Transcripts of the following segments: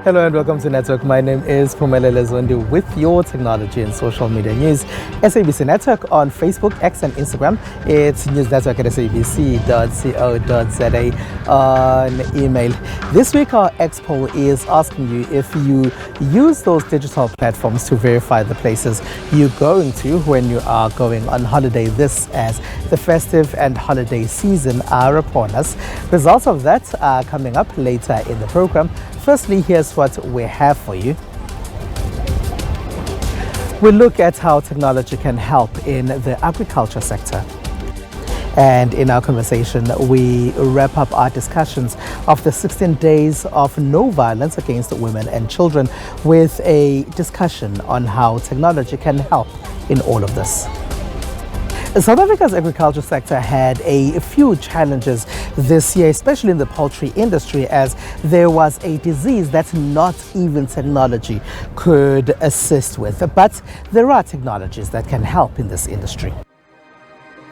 Hello and welcome to Network. My name is Phumelele Zondi with your technology and social media news. SABC Network on Facebook, X and Instagram. It's newsnetwork at sabc.co.za on email. This week our expo is asking you if you use those digital platforms to verify the places you're going to when you are going on holiday. This as the festive and holiday season are upon us. Results of that are coming up later in the program. Firstly, here's what we have for you. We look at how technology can help in the agriculture sector. And in our conversation, we wrap up our discussions of the 16 days of no violence against women and children with a discussion on how technology can help in all of this. South Africa's agriculture sector had a few challenges this year, especially in the poultry industry, as there was a disease that not even technology could assist with. But there are technologies that can help in this industry.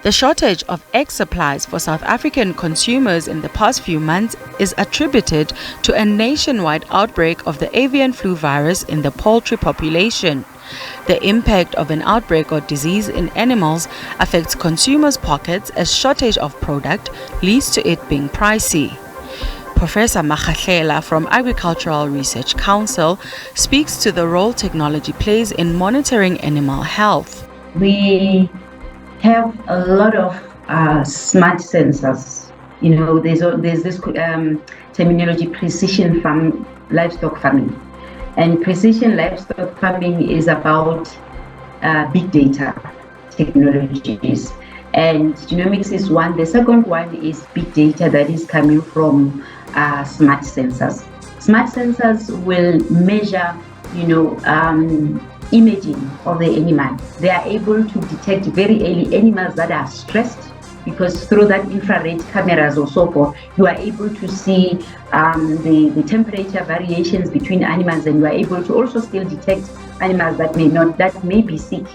The shortage of egg supplies for South African consumers in the past few months is attributed to a nationwide outbreak of the avian flu virus in the poultry population. The impact of an outbreak or disease in animals affects consumers' pockets as shortage of product leads to it being pricey. Professor Makhatlela from Agricultural Research Council speaks to the role technology plays in monitoring animal health. We have a lot of smart sensors. You know, there's this terminology, precision livestock farming. And precision livestock farming is about big data technologies. And genomics is one. The second one is big data that is coming from smart sensors. Smart sensors will measure, imaging of the animal. They are able to detect very early animals that are stressed, because through that infrared cameras or so forth, you are able to see the temperature variations between animals, and you are able to also still detect animals that may be sick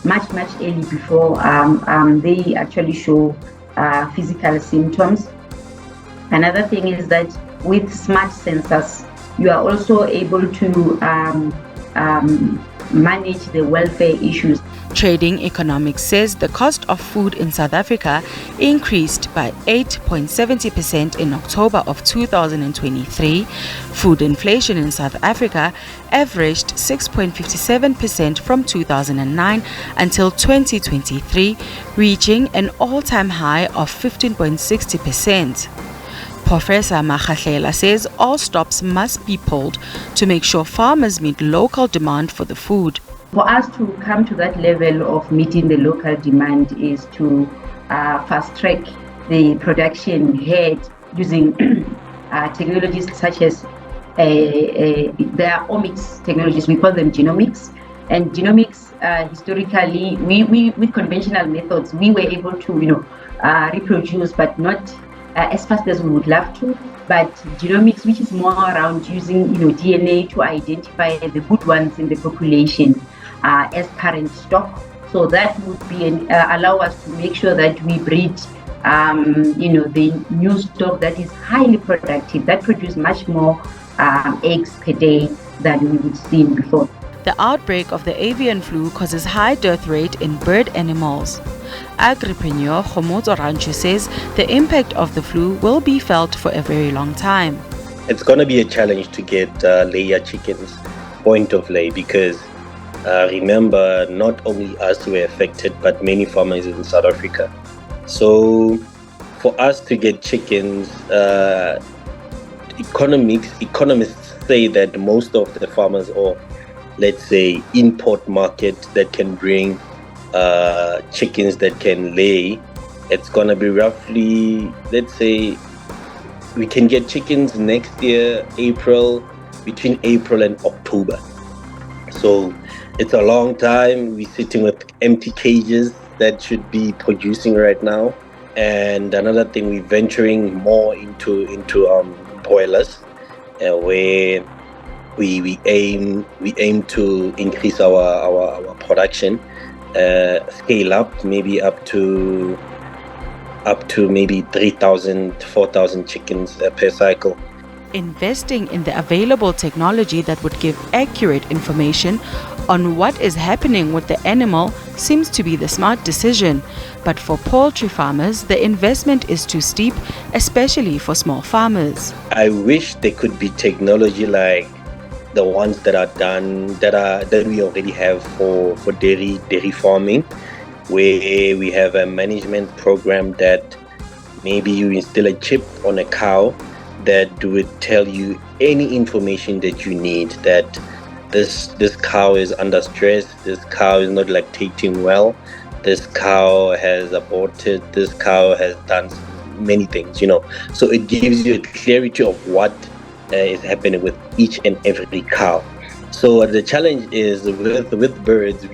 much early before they actually show physical symptoms. Another thing is that with smart sensors, you are also able to manage the welfare issues. Trading Economics says the cost of food in South Africa increased by 8.70% in October of 2023. Food inflation in South Africa averaged 6.57% from 2009 until 2023, reaching an all-time high of 15.60%. Professor Makhatlela says all stops must be pulled to make sure farmers meet local demand for the food. For us to come to that level of meeting the local demand is to fast track the production ahead using technologies such as there are omics technologies. We call them genomics. And genomics, historically, we with conventional methods, we were able to reproduce, but not as fast as we would love to. But genomics, which is more around using DNA to identify the good ones in the population as current stock, so that would be allow us to make sure that we breed the new stock that is highly productive, that produce much more eggs per day than we would see before. The outbreak of the avian flu causes high death rate in bird animals. Agripreneur Khomotso Rancho says the impact of the flu will be felt for a very long time. It's going to be a challenge to get layer chickens point of lay, because remember, not only us were affected, but many farmers in South Africa. So for us to get chickens, economists say that most of the farmers, or let's say import market that can bring chickens that can lay, it's gonna be roughly, let's say we can get chickens next year, between April and October. So it's a long time. We're sitting with empty cages that should be producing right now. And another thing, we're venturing more into broilers, where we aim to increase our production, scale up, maybe up to maybe 3,000 4,000 chickens per cycle. Investing in the available technology that would give accurate information on what is happening with the animal seems to be the smart decision. But for poultry farmers, the investment is too steep, especially for small farmers. I wish there could be technology like the ones that are done, that we already have for dairy farming, where we have a management program that maybe you instill a chip on a cow that would tell you any information that you need, that this cow is under stress, this cow is not lactating well, this cow has aborted, this cow has done many things, So it gives you a clarity of what is happening with each and every cow. So the challenge is with birds,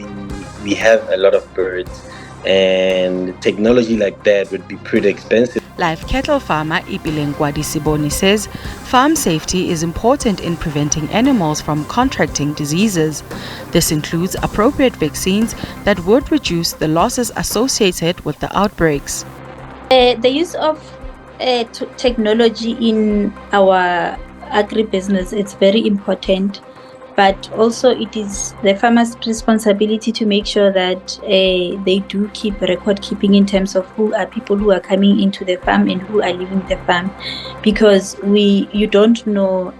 we have a lot of birds, and technology like that would be pretty expensive. Live cattle farmer Ipileng Siboni says farm safety is important in preventing animals from contracting diseases. This includes appropriate vaccines that would reduce the losses associated with the outbreaks. The use of technology in our agribusiness is very important, but also it is the farmer's responsibility to make sure that they do keep record keeping in terms of who are people who are coming into the farm and who are leaving the farm, because you don't know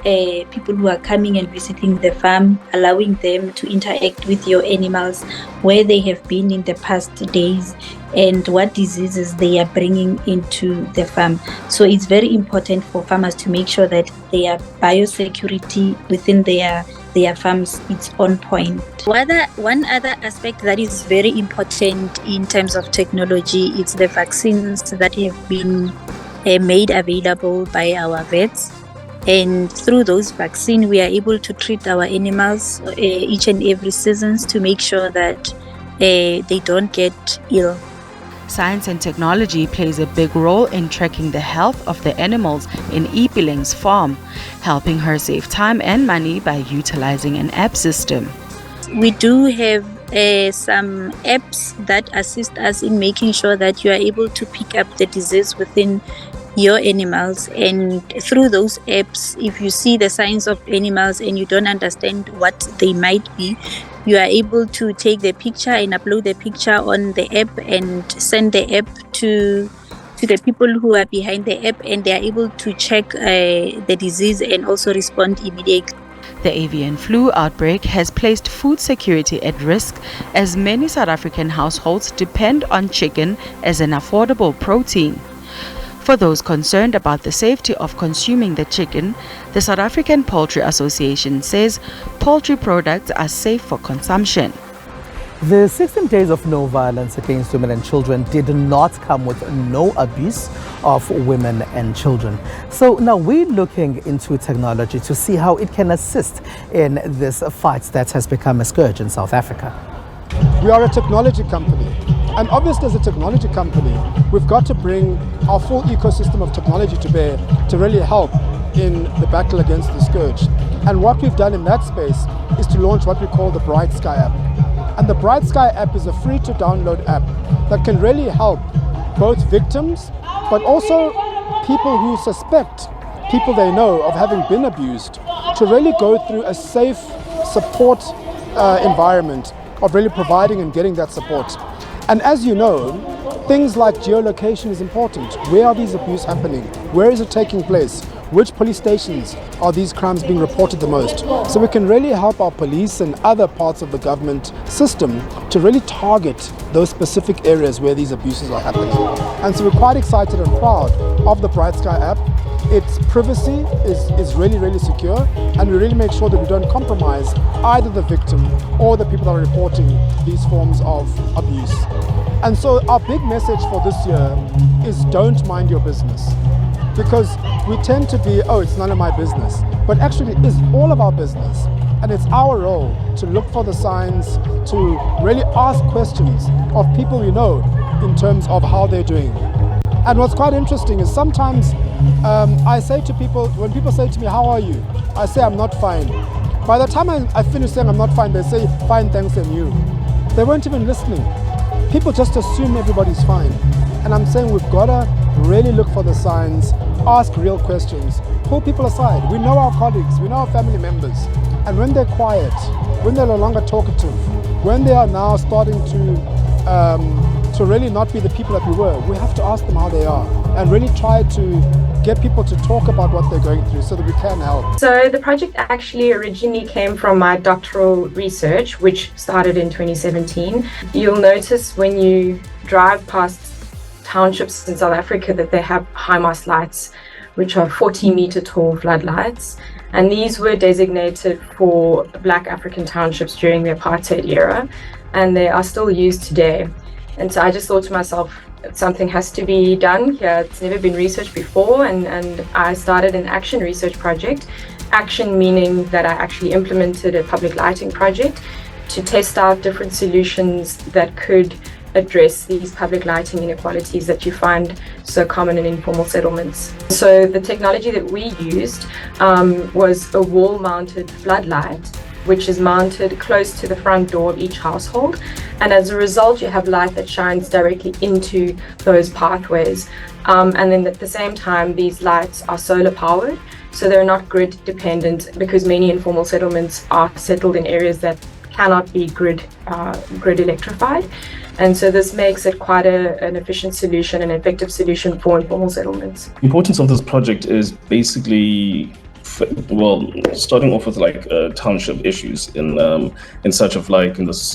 people who are coming and visiting the farm, allowing them to interact with your animals, where they have been in the past days, and what diseases they are bringing into the farm. So it's very important for farmers to make sure that their biosecurity within their farms is on point. One other aspect that is very important in terms of technology is the vaccines that have been made available by our vets. And through those vaccines, we are able to treat our animals each and every season to make sure that they don't get ill. Science and technology plays a big role in tracking the health of the animals in Ipileng's farm, helping her save time and money by utilizing an app system. We do have some apps that assist us in making sure that you are able to pick up the disease within your animals, and through those apps, if you see the signs of animals and you don't understand what they might be, you are able to take the picture and upload the picture on the app and send the app to the people who are behind the app, and they are able to check the disease and also respond immediately. The avian flu outbreak has placed food security at risk, as many South African households depend on chicken as an affordable protein. For those concerned about the safety of consuming the chicken, the South African Poultry Association says poultry products are safe for consumption. The 16 days of no violence against women and children did not come with no abuse of women and children. So now we're looking into technology to see how it can assist in this fight that has become a scourge in South Africa. We are a technology company. And obviously, as a technology company, we've got to bring our full ecosystem of technology to bear to really help in the battle against the scourge. And what we've done in that space is to launch what we call the Bright Sky app. And the Bright Sky app is a free-to-download app that can really help both victims, but also people who suspect people they know of having been abused, to really go through a safe support environment of really providing and getting that support. And as you know, things like geolocation is important. Where are these abuses happening? Where is it taking place? Which police stations are these crimes being reported the most? So we can really help our police and other parts of the government system to really target those specific areas where these abuses are happening. And so we're quite excited and proud of the Bright Sky app. Its privacy is really, really secure, and we really make sure that we don't compromise either the victim or the people that are reporting these forms of abuse. And so our big message for this year is don't mind your business. Because we tend to be, oh, it's none of my business. But actually it is all of our business. And it's our role to look for the signs, to really ask questions of people we know in terms of how they're doing. And what's quite interesting is sometimes I say to people, when people say to me, how are you? I say, I'm not fine. By the time I finish saying I'm not fine, they say, fine, thanks, and you. They weren't even listening. People just assume everybody's fine. And I'm saying we've got to really look for the signs, ask real questions, pull people aside. We know our colleagues, we know our family members. And when they're quiet, when they're no longer talkative, when they are now starting to really not be the people that we were, we have to ask them how they are and really try to get people to talk about what they're going through so that we can help. So the project actually originally came from my doctoral research, which started in 2017. You'll notice when you drive past townships in South Africa that they have high mast lights, which are 40-meter tall floodlights. And these were designated for Black African townships during the apartheid era, and they are still used today. And so I just thought to myself, something has to be done here. It's never been researched before, and I started an action research project. Action meaning that I actually implemented a public lighting project to test out different solutions that could address these public lighting inequalities that you find so common in informal settlements. So the technology that we used was a wall-mounted floodlight, which is mounted close to the front door of each household. And as a result, you have light that shines directly into those pathways. And then at the same time, these lights are solar powered, so they're not grid dependent, because many informal settlements are settled in areas that cannot be grid electrified. And so this makes it quite an efficient solution, an effective solution for informal settlements. The importance of this project is basically, well, starting off with like township issues in such of like in this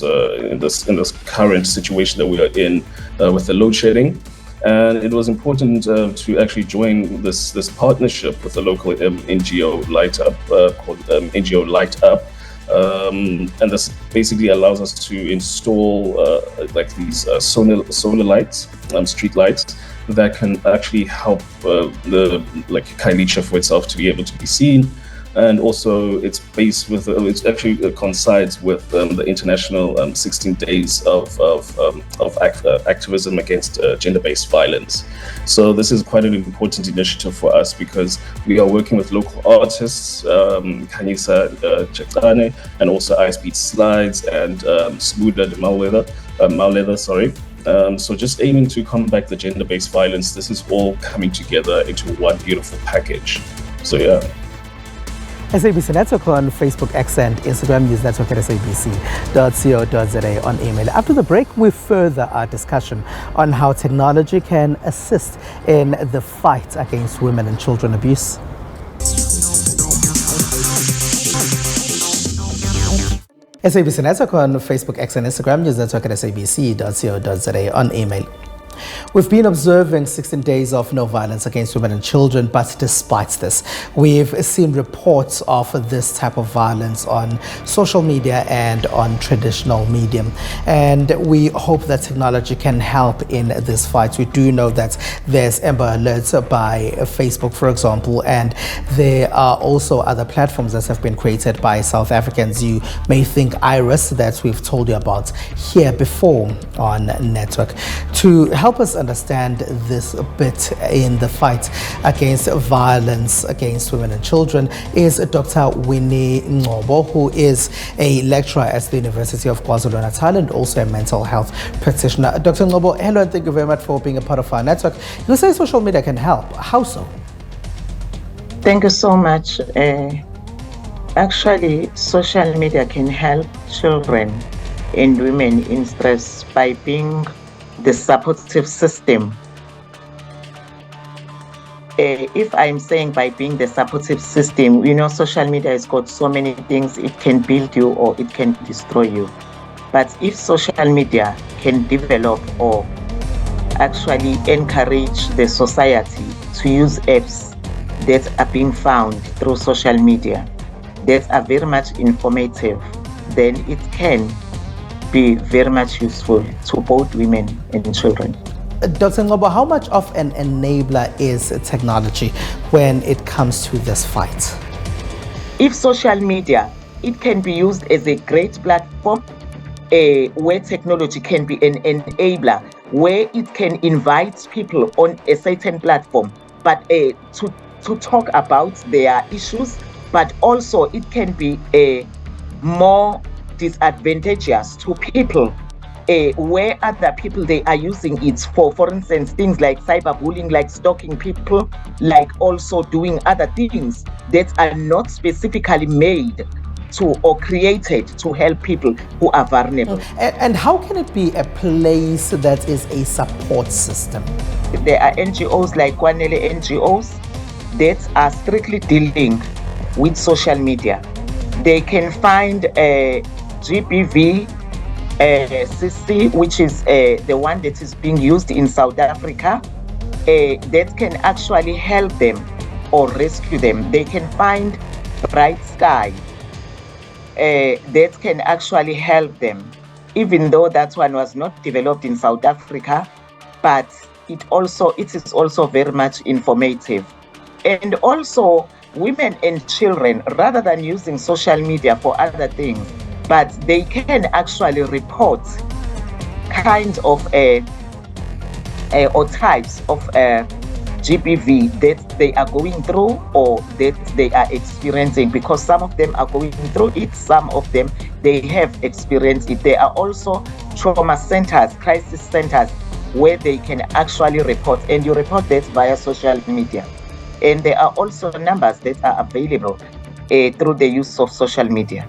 current situation that we are in with the load shedding. And it was important to actually join this partnership with a local NGO Light Up called NGO Light Up. And this basically allows us to install like these solar lights, street lights, that can actually help the Khayelitsha for itself to be able to be seen. And also it's based with, it actually coincides with the international 16 days of activism against gender-based violence. So this is quite an important initiative for us because we are working with local artists, Khanyisa Chekane, and also Ice Beat Slides and Smuda de Mauletha, sorry. So just aiming to combat the gender-based violence, this is all coming together into one beautiful package. So yeah. SABC Network on Facebook, X and Instagram. Use network at sabc.co.za on email. After the break, we further our discussion on how technology can assist in the fight against women and children abuse. SABC Network on Facebook, X and Instagram. Use network at sabc.co.za on email. We've been observing 16 days of no violence against women and children, but despite this, we've seen reports of this type of violence on social media and on traditional media. And we hope that technology can help in this fight. We do know that there's Amber Alerts by Facebook, for example, and there are also other platforms that have been created by South Africans. You may think Iris, that we've told you about here before on Network. To help us understand this bit in the fight against violence against women and children is Dr. Winnie Ngobo, who is a lecturer at the University of KwaZulu-Natal and also a mental health practitioner. Dr. Ngobo, hello and thank you very much for being a part of our network. You say social media can help. How so? Thank you so much. Actually, social media can help children and women in stress by being the supportive system. If I'm saying by being the supportive system, you know, social media has got so many things. It can build you or it can destroy you. But if social media can develop or actually encourage the society to use apps that are being found through social media that are very much informative, then it can be very much useful to both women and children. Dr. Ngobo, how much of an enabler is technology when it comes to this fight? If social media, it can be used as a great platform where technology can be an enabler, where it can invite people on a certain platform, but to talk about their issues, but also it can be more disadvantageous to people where other people, they are using it for instance, things like cyberbullying, like stalking people, like also doing other things that are not specifically made to or created to help people who are vulnerable. And how can it be a place that is a support system? There are NGOs like Kwanele NGOs that are strictly dealing with social media. They can find a GBV CC, which is the one that is being used in South Africa, that can actually help them or rescue them. They can find Bright Sky, that can actually help them, even though that one was not developed in South Africa, but it is also very much informative. And also women and children, rather than using social media for other things, but they can actually report kinds of or types of GBV that they are going through or that they are experiencing, because some of them are going through it, some of them they have experienced it. There are also trauma centers, crisis centers, where they can actually report, and you report that via social media. And there are also numbers that are available through the use of social media.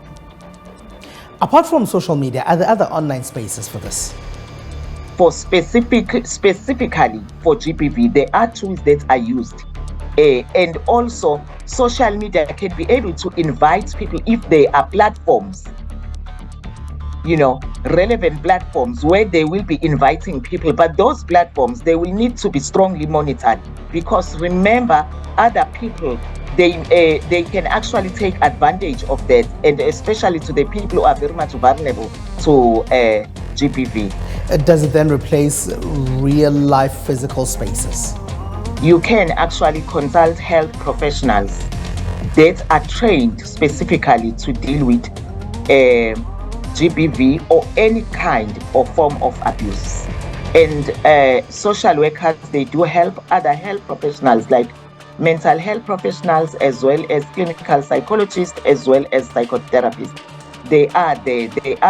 Apart from social media, are there other online spaces for this? For specifically for GBV, there are tools that are used. And also social media can be able to invite people if there are platforms, relevant platforms where they will be inviting people. But those platforms, they will need to be strongly monitored, because remember, other people, they can actually take advantage of that, and especially to the people who are very much vulnerable to GBV. Does it then replace real life physical spaces? You can actually consult health professionals that are trained specifically to deal with GBV or any kind or form of abuse. And social workers, they do help other health professionals like mental health professionals, as well as clinical psychologists, as well as psychotherapists. They are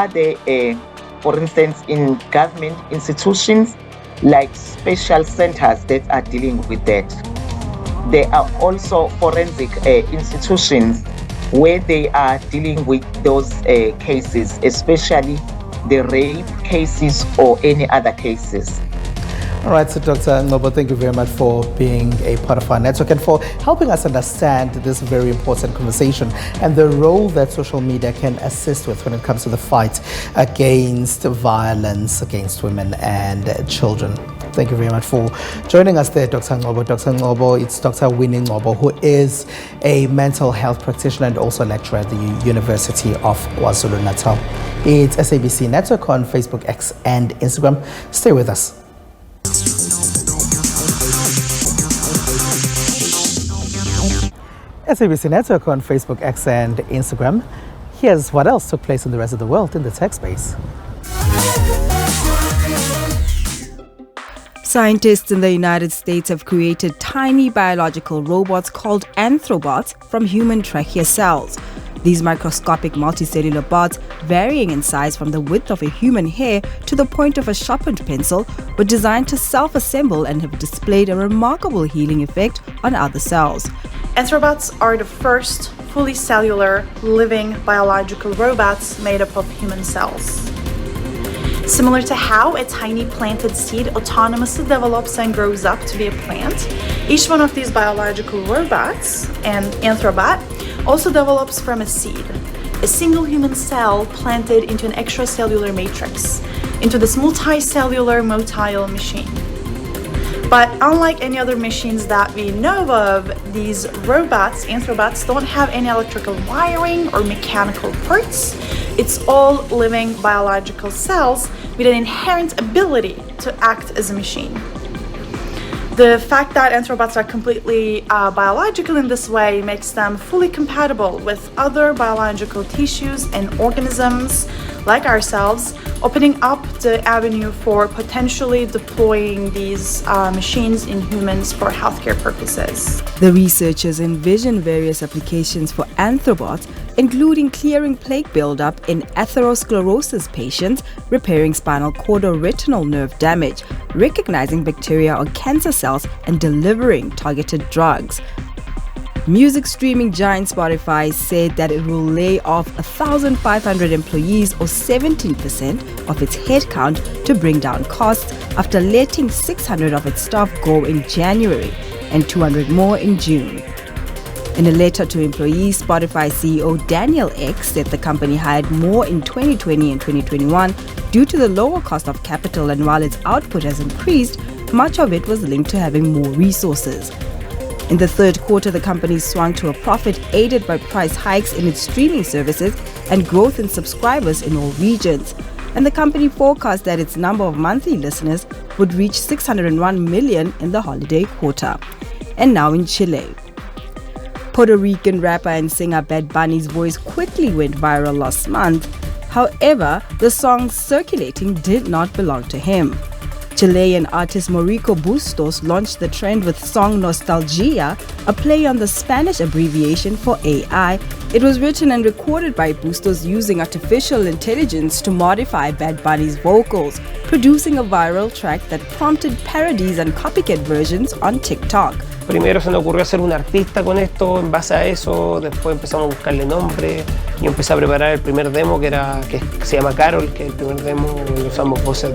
there, for instance, in government institutions, like special centers that are dealing with that. There are also forensic institutions where they are dealing with those cases, especially the rape cases or any other cases. All right, so Dr. Ngobo, thank you very much for being a part of our network and for helping us understand this very important conversation and the role that social media can assist with when it comes to the fight against violence against women and children. Thank you very much for joining us there, Dr. Ngobo. Dr. Ngobo, it's Dr. Winnie Ngobo, who is a mental health practitioner and also a lecturer at the University of KwaZulu-Natal. It's SABC Network on Facebook, X, and Instagram. Stay with us. SABC Network on Facebook, X, and Instagram. Here's what else took place in the rest of the world in the tech space. Scientists in the United States have created tiny biological robots called anthrobots from human trachea cells. These microscopic multicellular bots, varying in size from the width of a human hair to the point of a sharpened pencil, were designed to self-assemble and have displayed a remarkable healing effect on other cells. Anthrobots are the first fully cellular, living biological robots made up of human cells. Similar to how a tiny planted seed autonomously develops and grows up to be a plant, each one of these biological robots, an anthrobot, also develops from a seed, a single human cell planted into an extracellular matrix, into this multicellular motile machine. But unlike any other machines that we know of, these robots, anthrobots, don't have any electrical wiring or mechanical parts. It's all living biological cells with an inherent ability to act as a machine. The fact that anthrobots are completely biological in this way makes them fully compatible with other biological tissues and organisms like ourselves, opening up the avenue for potentially deploying these machines in humans for healthcare purposes. The researchers envision various applications for anthrobots including clearing plaque buildup in atherosclerosis patients, repairing spinal cord or retinal nerve damage, recognizing bacteria or cancer cells, and delivering targeted drugs. Music streaming giant Spotify said that it will lay off 1,500 employees or 17% of its headcount to bring down costs after letting 600 of its staff go in January and 200 more in June. In a letter to employees, Spotify CEO Daniel Ek said the company hired more in 2020 and 2021 due to the lower cost of capital, and while its output has increased, much of it was linked to having more resources. In the third quarter, the company swung to a profit aided by price hikes in its streaming services and growth in subscribers in all regions. And the company forecast that its number of monthly listeners would reach 601 million in the holiday quarter. And now in Chile. Puerto Rican rapper and singer Bad Bunny's voice quickly went viral last month. However, the song circulating did not belong to him. Chilean artist Mauricio Bustos launched the trend with song Nostalgia, a play on the Spanish abbreviation for AI. It was written and recorded by Bustos using artificial intelligence to modify Bad Bunny's vocals, producing a viral track that prompted parodies and copycat versions on TikTok. Primero se nos ocurrió hacer un artista con esto, en base a eso, después empezamos a buscarle nombre, yo empecé a preparar el primer demo que se llama Carol, que es el primer demo, y usamos voces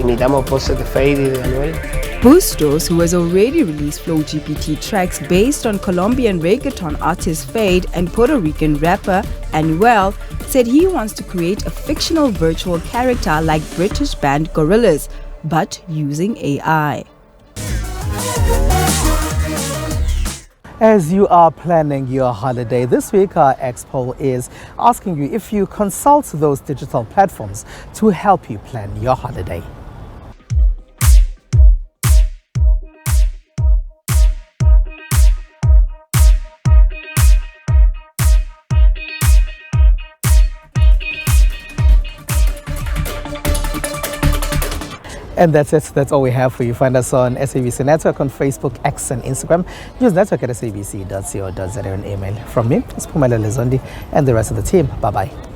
imitamos voces de Fade y de Anuel. Bustos, who has already released Flow GPT tracks based on Colombian reggaeton artist Fade and Puerto Rican rapper Anuel, said he wants to create a fictional virtual character like British band Gorillaz, but using AI. As you are planning your holiday this week, our expo is asking you if you consult those digital platforms to help you plan your holiday. And that's it. That's all we have for you. Find us on SABC Network on Facebook, X, and Instagram. Use network at sabc.co.za and email. From me, it's Pumela Lezondi and the rest of the team. Bye-bye.